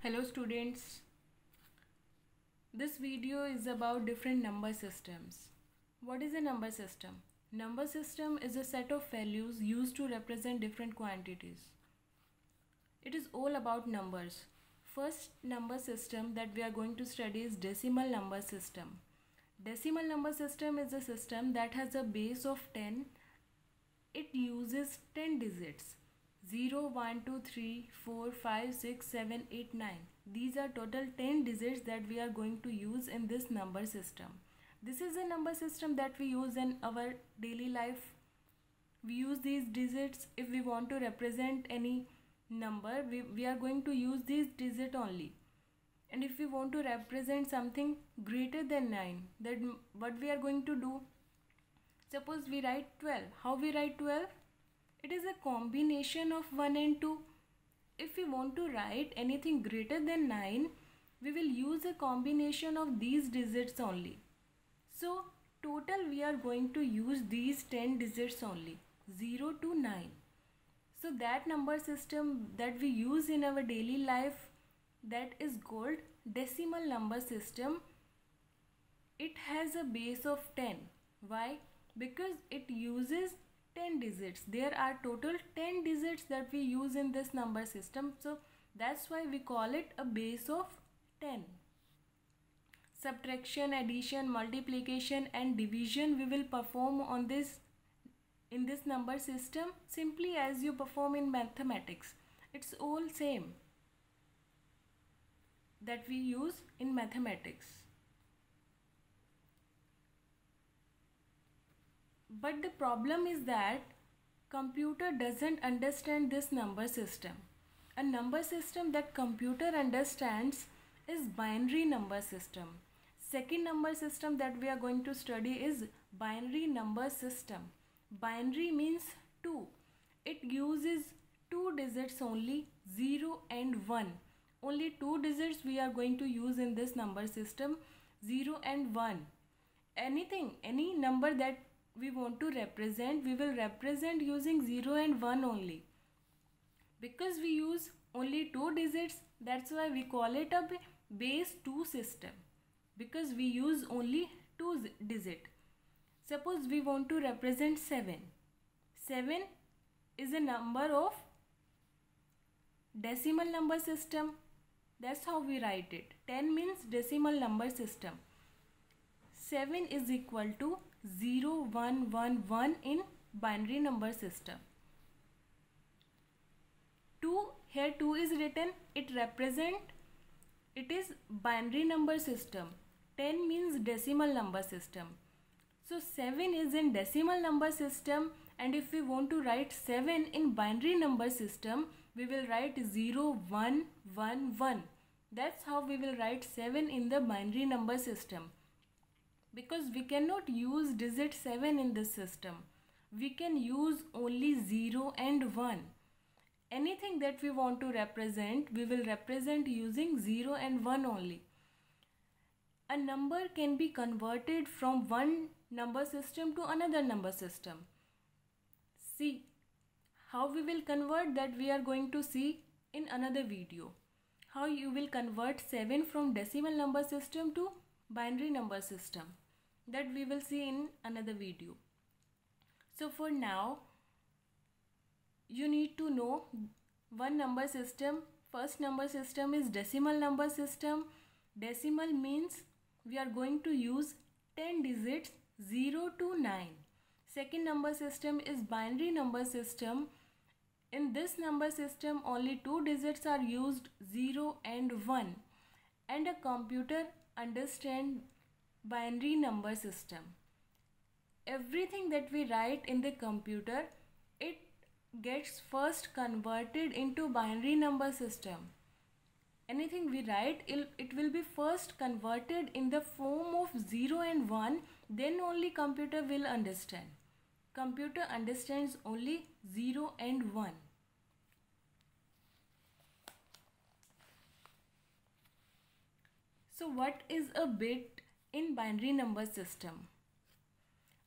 Hello students, this video is about different number systems. What is a number system? Number system is a set of values used to represent different quantities. It is all about numbers. First number system that we are going to study is decimal number system. Decimal number system is a system that has a base of 10. It uses 10 digits. 0, 1, 2, 3, 4, 5, 6, 7, 8, 9. These are total 10 digits that we are going to use in this number system. This is a number system that we use in our daily life. We use these digits if we want to represent any number. We are going to use these digits only. And if we want to represent something greater than 9, then what we are going to do? Suppose we write 12. How we write 12? It is a combination of 1 and 2. If we want to write anything greater than 9, we will use a combination of these digits only. So total we are going to use these 10 digits only, 0 to 9. So that number system that we use in our daily life, that is called decimal number system. It has a base of 10. Why? Because it uses 10 digits. There are total 10 digits that we use in this number system. So that's why we call it a base of 10. Subtraction, addition, multiplication and division we will perform on this in this number system simply as you perform in mathematics. It's all same that we use in mathematics. But the problem is that computer doesn't understand this number system. A number system that computer understands is binary number system. Second number system that we are going to study is binary number system. Binary means 2. It uses 2 digits only, 0 and 1. Only 2 digits we are going to use in this number system, 0 and 1. Any number that we want to represent, we will represent using 0 and 1 only. Because we use only 2 digits, that's why we call it a base 2 system. Because we use only 2 digits. Suppose we want to represent 7. 7 is a number of decimal number system. That's how we write it. 10 means decimal number system. 7 is equal to 0, 1, 1, 1 in binary number system. 2, here 2 is written, it is binary number system. 10 means decimal number system. So 7 is in decimal number system, and if we want to write 7 in binary number system, we will write 0, 1, 1, 1. That's how we will write 7 in the binary number system. Because we cannot use digit 7 in this system. We can use only 0 and 1. Anything that we want to represent, we will represent using 0 and 1 only. A number can be converted from one number system to another number system. See, how we will convert that we are going to see in another video. How you will convert 7 from decimal number system to binary number system, that we will see in another video. So for now, you need to know one number system. First number system is decimal number system. Decimal means we are going to use 10 digits, 0 to 9. Second number system is binary number system. In this number system, only 2 digits are used, 0 and 1. And a computer understands binary number system. Everything that we write in the computer, it gets first converted into binary number system. Anything we write, it will be first converted in the form of 0 and 1, then only computer will understand. Computer understands only 0 and 1. So what is a bit in binary number system?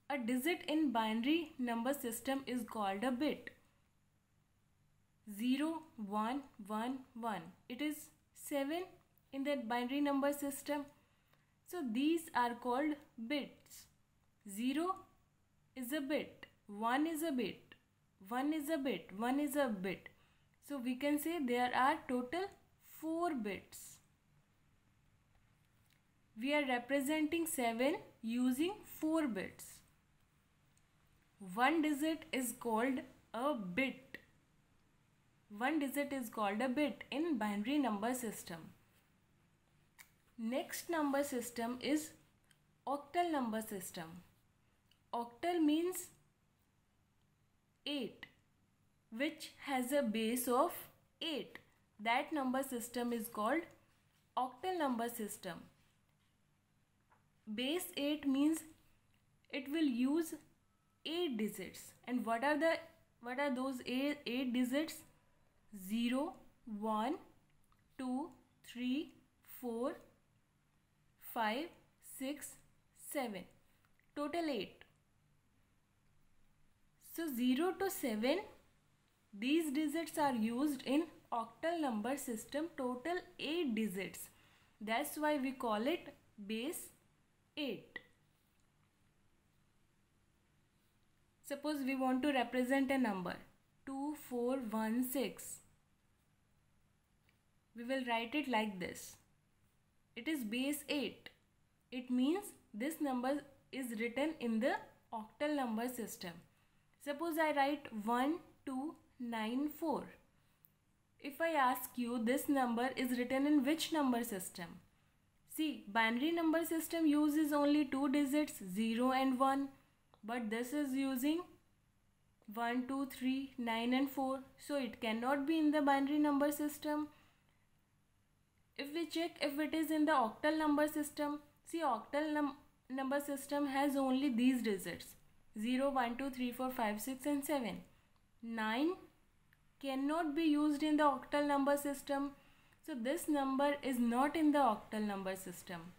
A digit in binary number system is called a bit. 0, 1, 1, 1. It is 7 in the binary number system. So these are called bits. 0 is a bit, 1 is a bit, 1 is a bit, 1 is a bit. So we can say there are total 4 bits. We are representing 7 using 4 bits. One digit is called a bit. One digit is called a bit in binary number system. Next number system is octal number system. Octal means 8, which has a base of 8. That number system is called octal number system. Base 8 means it will use 8 digits. And what are those 8 digits? 0, 1, 2, 3, 4, 5, 6, 7. Total 8. So 0 to 7, these digits are used in octal number system, total 8 digits. That's why we call it base 8. Suppose we want to represent a number 2416. We will write it like this. It is base 8. It means this number is written in the octal number system. Suppose I write 1294. If I ask you this number is written in which number system? See, binary number system uses only 2 digits, 0 and 1. But this is using 1, 2, 3, 9 and 4. So it cannot be in the binary number system. If we check if it is in the octal number system, see, octal number system has only these digits 0, 1, 2, 3, 4, 5, 6 and 7. 9 cannot be used in the octal number system. So this number is not in the octal number system.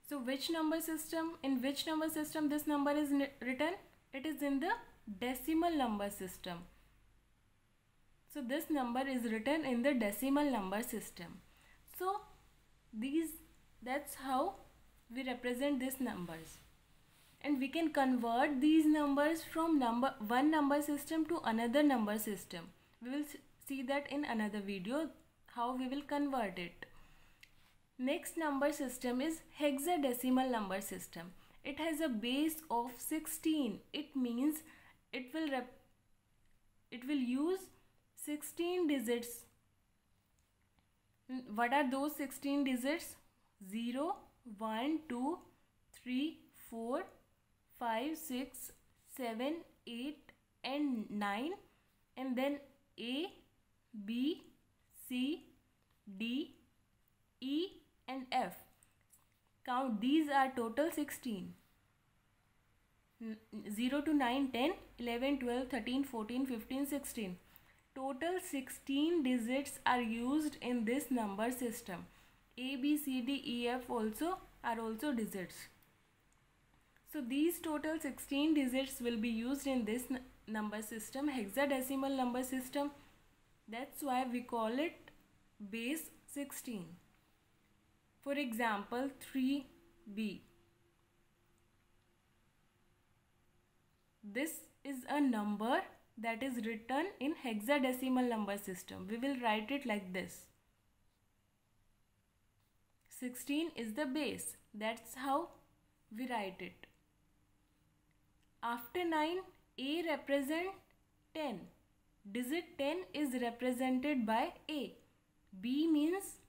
So which number system, in which number system this number is written? It is in the decimal number system. So this number is written in the decimal number system. So that's how we represent these numbers. And we can convert these numbers from one number system to another number system. We will see that in another video, how we will convert it. Next number system is hexadecimal number system. It has a base of 16. It means it will use 16 digits. What are those 16 digits? 0, 1, 2, 3, 4, 5, 6, 7, 8 and 9, and then A, B, C, D, E and F. Count, these are total 16. 0 to 9, 10, 11, 12, 13, 14, 15, 16. Total 16 digits are used in this number system. A, B, C, D, E, F are also digits. So these total 16 digits will be used in this number system, hexadecimal number system. That's why we call it base 16. For example, 3B. This is a number that is written in hexadecimal number system. We will write it like this. 16 is the base. That's how we write it. After 9, A represent 10. Digit 10 is represented by A. B means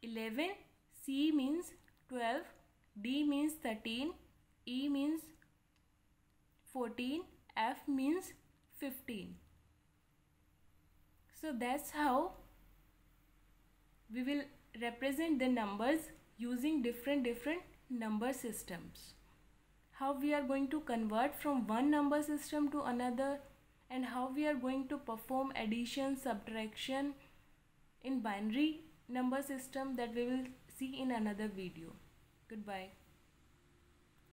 11, C means 12, D means 13, E means 14, F means 15. So that's how we will represent the numbers using different number systems. How we are going to convert from one number system to another, and how we are going to perform addition, subtraction in binary number system, that we will see in another video. Goodbye.